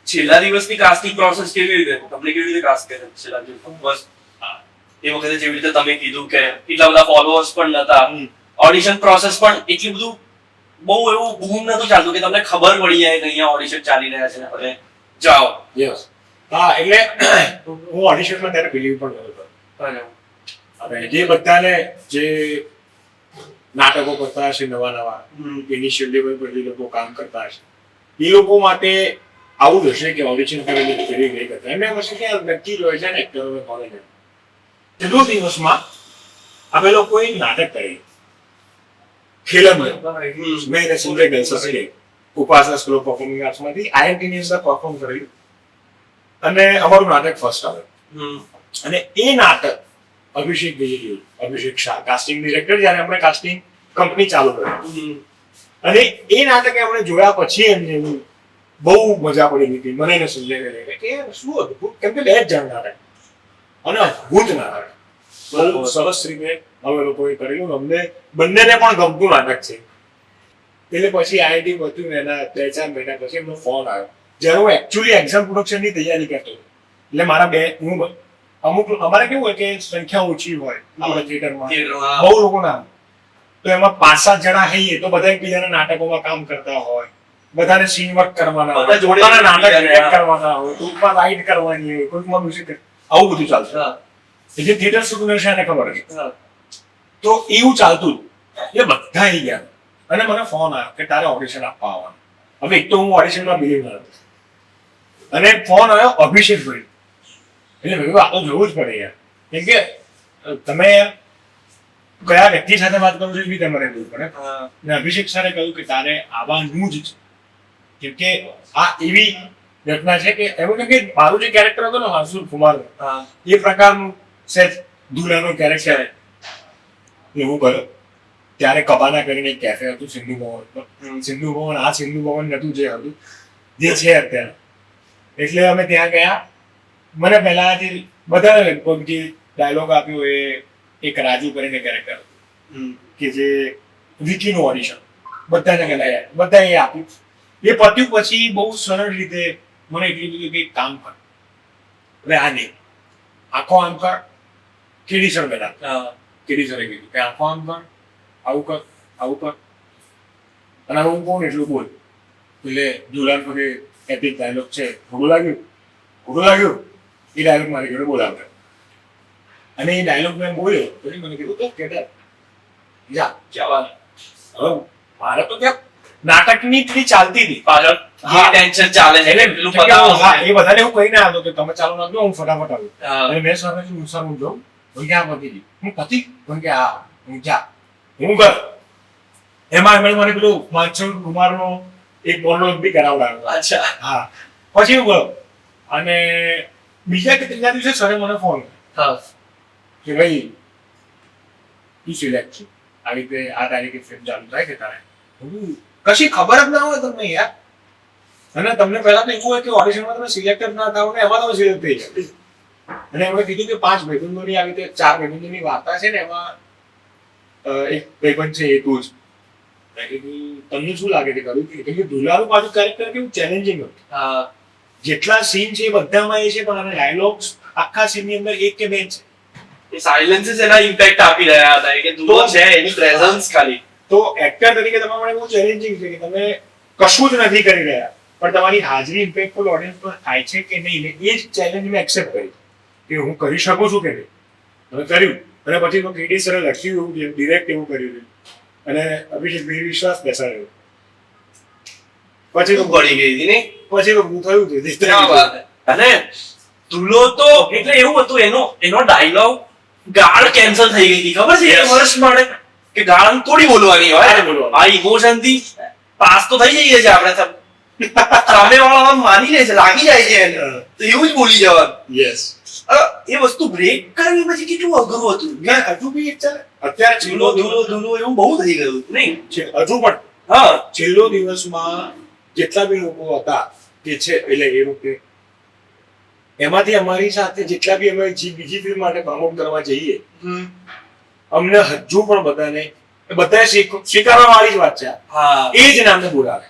છેલ્લા દિવસની casting process કેવી રીતે તમને કેવી રીતે કાસ્ટ કરે છેલ્લા દિવસ બસ એ વખતે જેવી રીતે તમે કીધું કે એટલા બધા ફોલોઅર્સ પણ નતા ઓડિશન પ્રોસેસ પણ એટલી બધું બહુ એવું બૂમ નતું ચાલતું કે તમને ખબર પડી જાય કે અહીંયા ઓડિશન ચાલી રહ્યા છે અને જાઓ યસ હા એટલે હું ઓડિશનમાં ત્યારે બિલીવ પણ નતો હવે જે બધાને જે નાટકો કરતા હશે નવા નવા ઇનિશિયલ લેવલ પર જે લોકો કામ કરતા હશે એ લોકો માટે આવું જ હશે કે ઓડિશન કરેલી ફેરી નહીં કરતા એમને હશે કે નક્કી જ હોય છે ને એક્ટરો કોલેજ કેટલો દિવસમાં અમે લોકોએ નાટક કરી ખેલમાં મેં સુંદર ગર્લ્સ છે ઉપાસના સ્કૂલ ઓફ પરફોર્મિંગ આર્ટ્સમાંથી આઈએનટીની અંદર પરફોર્મ કર્યું અને અમારું નાટક ફર્સ્ટ આવે અને એ નાટક અભિષેક શાહ કાસ્ટિંગ ડિરેક્ટર જ્યારે આપણે કાસ્ટિંગ કંપની ચાલુ કરી અને એ નાટક આપણે જોયા પછી એમને બહુ મજા પડી હતી મને એને સમજાવી કે શું અદભુત કેમ કે 2 જ જણ નાટક અને અદભુત નાટક બહુ સરસ રીતે અમે લોકોએ કરેલું અમને બંનેને પણ ગમતું નાટક છે એટલે પછી આઈઆઈટી બધું એના 2-4 મહિના પછી એમનો ફોન આવ્યો જ્યારે હું એકચ્યુઅલી એક્ઝામ પ્રોડક્શનની તૈયારી કરતો એટલે મારા અમુક અમારે કેવું હોય કે સંખ્યા ઓછી હોય આપણા થિયેટરમાં બહુ લોકો ના તો એમાં 5-7 જણા હઈએ તો બધા એકબીજાના નાટકોમાં કામ કરતા હોય બધાને સીન વર્ક કરવાના હોય જોડેના નાટક કરવાના હોય કોઈકમાં રાઇડ કરવાની હોય કોઈકમાં મ્યુઝિક આવું બધું ચાલતું એટલે થિયેટર સ્ટુડન્ટ છે એને ખબર છે તો એવું ચાલતું એટલે બધા આવી ગયા અને મને ફોન આવ્યો કે તારે ઓડિશન આપવા આવવાનું હવે એક તો હું ઓડિશનમાં બિલીવ ન હતો અને ફોન આવ્યો અભિષેક ભાઈ એટલે મેં આ તો જોવું જ પડે યાર કેમ કે તમે કયા વ્યક્તિ સાથે વાત કરો છો એ બી તમારે જોવું પડે અને અભિષેક સરે કહ્યું કે તારે આવવાનું જ છે કેમ કે આ એવી ઘટના છે કે એવું કે મારું જે કેરેક્ટર હતું ને હાસુર કુમાર એ પ્રકારનું સેજ દુલાનો કેરેક્ટર એવું કર્યો ત્યારે કબાના કરીને એક કેફે હતું સિંધુ ભવન આ સિંધુ ભવન નતું જે હતું જે છે અત્યારે એટલે અમે ત્યાં ગયા મને પહેલા જે બધા લગભગ જે ડાયલોગ આપ્યો એ એક રાજુ કરીને કેરેક્ટર હતું કે જે વિકીનું ઓડિશન બધાને બધાએ આપ્યું એ પત્યું પછી બહુ સરળ રીતે મને એટલું કીધું કે કામ કર હવે આ નહીં આખો આમ કર કેડી સર બેઠા કેડી સરે કીધું કે આખો આમ કર આવું કર અને હું કોણ એટલું બોલ એટલે જુલાન પછી એપિક ડાયલોગ છે ખોટું લાગ્યું એ ડાયલોગ મારી જોડે બોલાવતા અને એ ડાયલોગ મેં બોલ્યો પછી મને કીધું તો કેટર જા જવાનું હવે મારે તો ત્યાં નાટકની ટ્રી ચાલતી હતી પાછળ ટેન્શન ચાલે છે એટલું પતાવો એ બધાને હું કહીને આવ્યો કે તમે ચાલુ નાખજો હું ફટાફટ આવ્યો અને મેં સર મુસાર હું જાઉં હું ક્યાં પતી ગઈ હું પતિ હું કે હા હું જા હું કર એમાં એમણે મને પેલું માનસુર કુમારનો એક મોનોલોગ બી કરાવડાવ્યો અચ્છા હા પછી હું ગયો અને બીજા કે ત્રીજા દિવસે સરે મને ફોન કે ભાઈ તું સિલેક્ટ છે આવી રીતે આ તારીખે ફિલ્મ ચાલુ થાય કે તારે કશી ખબર જ ના હોય તમને યાર અને તમને પહેલા તો એવું હોય કે ઓડિશનમાં તમે સિલેક્ટ જ ના થાવ ને એમાં તમે સિલેક્ટ થઈ જાવ અને એમણે કીધું કે 5 ભાઈબંધોની આવી રીતે 4 ભાઈબંધોની વાર્તા છે ને એમાં એક ભાઈબંધ છે એ તું જ તમને શું લાગે કે કરું કે દુલારું પાછું કેરેક્ટર કેવું ચેલેન્જિંગ હતું જેટલા સીન છે એ બધામાં એ છે પણ આના ડાયલોગ્સ આખા સીનની અંદર એક કે બે છે એ સાયલેન્સીસ એના ઇમ્પેક્ટ આપી રહ્યા હતા કે દુલો છે એની પ્રેઝન્સ ખાલી તો એક્ટર તરીકે તમારા માટે બહુ ચેલેન્જિંગ છે કે તમે કશું જ નથી કરી રહ્યા પણ તમારી હાજરી ઇમ્પેક્ટફુલ ઓડિયન્સ પર થાય છે કે નહીં એ જ ચેલેન્જ મેં એક્સેપ્ટ કરી કે હું કરી શકું છું કે નહીં હવે કર્યું અને પછી તો કેડી સરે લખ્યું ડિરેક્ટ એવું કર્યું અને અભિષેક ભાઈ વિશ્વાસ બેસાડ્યો પછી તો પડી ગઈ હતી ને પછી તો હું થયું અને દુલો તો એટલે એવું હતું એનો ડાયલોગ ગાળ કેન્સલ થઈ ગઈ હતી ખબર છે એ વર્ષ માટે કે ગાળ થોડી બોલવાની હોય આ ઇમોશન થી પાસ તો થઈ જઈએ છે આપણે સામે વાળા માની લે છે લાગી જાય છે એને તો એવું જ બોલી જવાનું યસ એ વસ્તુ બ્રેક કરવી પછી કેટલું અઘરું હતું હજુ બી ચાલે અત્યારે ધૂલો એવું બહુ થઈ ગયું નહીં હજુ પણ હા છેલ્લો દિવસમાં જેટલા બી લોકો હતા કે છે એટલે એ વખતે એમાંથી અમારી સાથે જેટલા બી અમે બીજી ફિલ્મ માટે પ્રમોટ કરવા જઈએ અમને હજુ પણ બધાને સ્વીકારવા વાળી જ વાત છે એ જ નામને બોલાવે